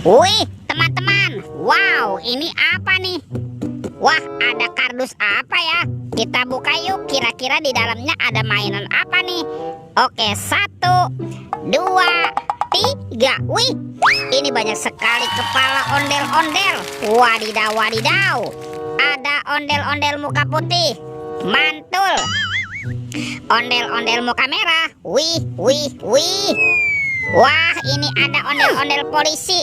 Wih, teman-teman. Wow, ini apa nih? Wah, ada kardus apa ya? Kita buka yuk, kira-kira di dalamnya ada mainan apa nih? Oke, 1, 2, 3. Wih, ini banyak sekali kepala ondel-ondel. Wadidaw, wadidaw. Ada ondel-ondel muka putih. Mantul. Ondel-ondel muka merah. Wih, wih, wih. Wah, ini ada ondel-ondel polisi.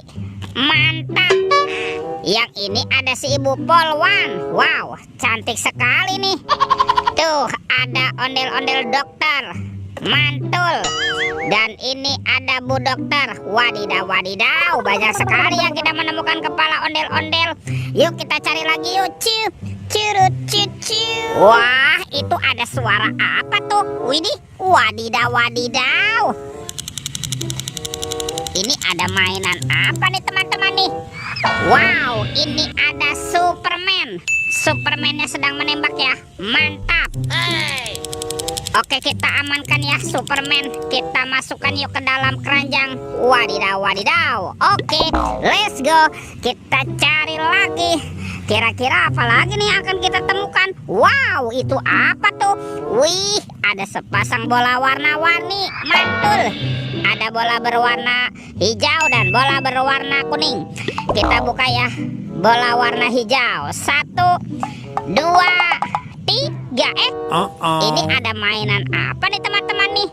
Mantap. Yang ini ada si Ibu Polwan. Wow, cantik sekali nih. Tuh, ada ondel-ondel dokter. Mantul. Dan ini ada Bu Dokter. Wadidaw, wadidaw. Banyak sekali yang kita menemukan kepala ondel-ondel. Yuk kita cari lagi yuk. Curut, cucu. Wah, itu ada suara apa tuh? Widih, wadidaw, wadidaw. Ini ada mainan apa nih teman-teman nih? Wow, ini ada Superman. Supermannya sedang menembak ya. Mantap. Oke, kita amankan ya Superman. Kita masukkan yuk ke dalam keranjang. Wadidaw, wadidaw. Oke, let's go. Kita cari lagi. Kira-kira apa lagi nih yang akan kita temukan? Wow, itu apa tuh? Wih, ada sepasang bola warna-warni. Mantul. Ada bola berwarna hijau dan bola berwarna kuning. Kita buka ya. Bola warna hijau. 1, 2, 3. Ini ada mainan apa nih teman-teman nih?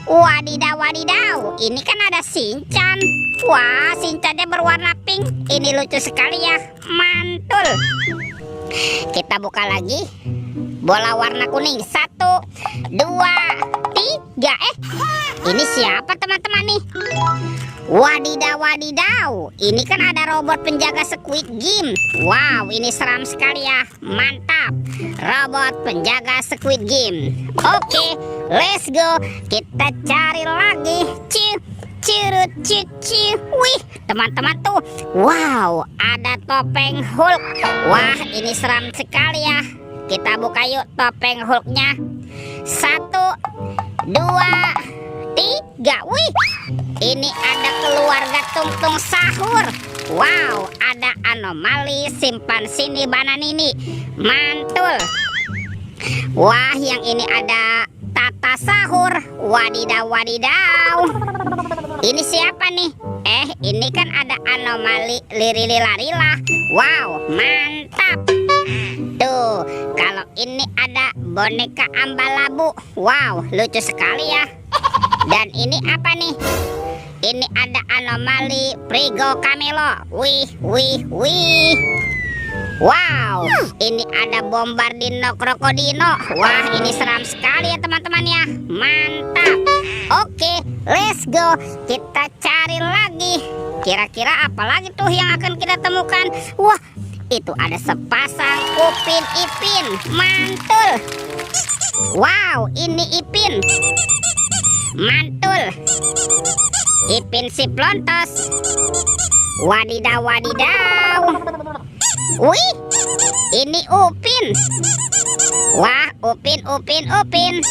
Wadidaw, wadidaw. Ini kan ada Shinchan. Wah, Shinchannya berwarna pink. Ini lucu sekali ya. Mantul. Kita buka lagi. Bola warna kuning. 1, 2, 3. Ini siapa teman-teman nih? Wadidaw, wadidaw. Ini kan ada robot penjaga Squid Game. Wow, ini seram sekali ya. Mantap. Robot penjaga Squid Game. Oke, let's go. Kita cari lagi. Curut, cucu. Wih, teman-teman tuh. Wow, ada topeng Hulk. Wah, ini seram sekali ya. Kita buka yuk topeng Hulknya. 1, 2, 3. Wih, ini ada keluarga Tungtung Sahur. Wow, ada anomali simpan sini bananini. Mantul. Wah, yang ini ada Tata Sahur. Wadidaw, wadidaw. Ini siapa nih? Ini kan ada anomali Lirililarila. Wow, mantap. Tuh, kalau ini ada boneka Ambalabu. Wow, lucu sekali ya. Dan ini apa nih? Ini ada anomali Prigo Camelo. Wih, wih, wih. Wow, ini ada Bombardino Krokodino. Wah, ini seram sekali ya teman-teman ya. Mantap. Oke, let's go. Kita cari lagi. Kira-kira apa lagi tuh yang akan kita temukan? Wah, itu ada sepasang Upin Ipin. Mantul. Wow, ini Ipin. Mantul. Ipin si Plontos. Wadidaw, wadidaw. Wih, ini Upin. Wah, Upin, Upin, Upin.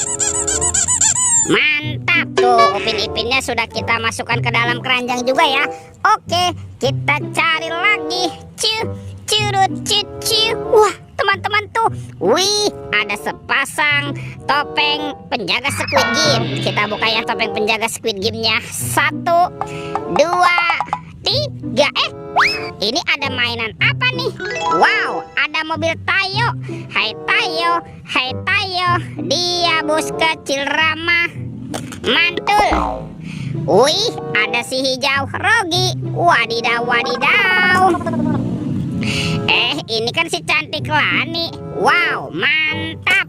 Mantap tuh, Upin Ipinnya sudah kita masukkan ke dalam keranjang juga ya. Oke, kita cari lagi. Curut, cucu. Wah, teman-teman tuh. Wih, ada sepasang topeng penjaga Squid Game. Kita buka ya topeng penjaga Squid Game-nya. 1, 2, 3. Ini ada mainan apa nih? Wow, ada mobil Tayo. Hai Tayo, hai Tayo. Dia bus kecil ramah. Mantul. Wih, ada si hijau Rogi. Wadidaw, wadidaw. Ini kan si cantik Lani. Wow, mantap.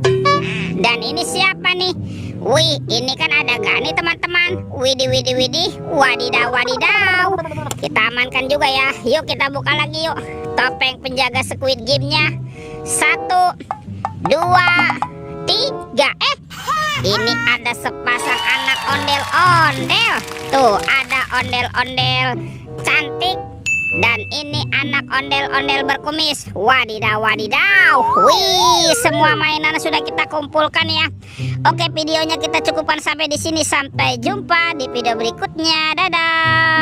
Dan ini siapa nih? Wih, ini kan ada Gani teman-teman. Widih, widih, widih. Wadidaw, wadidaw. Kita amankan juga ya. Yuk kita buka lagi yuk topeng penjaga Squid Game-nya. 1, 2, 3. Ini ada sepasang anak ondel-ondel. Tuh, ada ondel-ondel cantik. Dan ini anak ondel-ondel berkumis. Wadidaw, wadidaw. Wih, semua mainan sudah kita kumpulkan ya. Oke, videonya kita cukupkan sampai di sini. Sampai jumpa di video berikutnya. Dadah.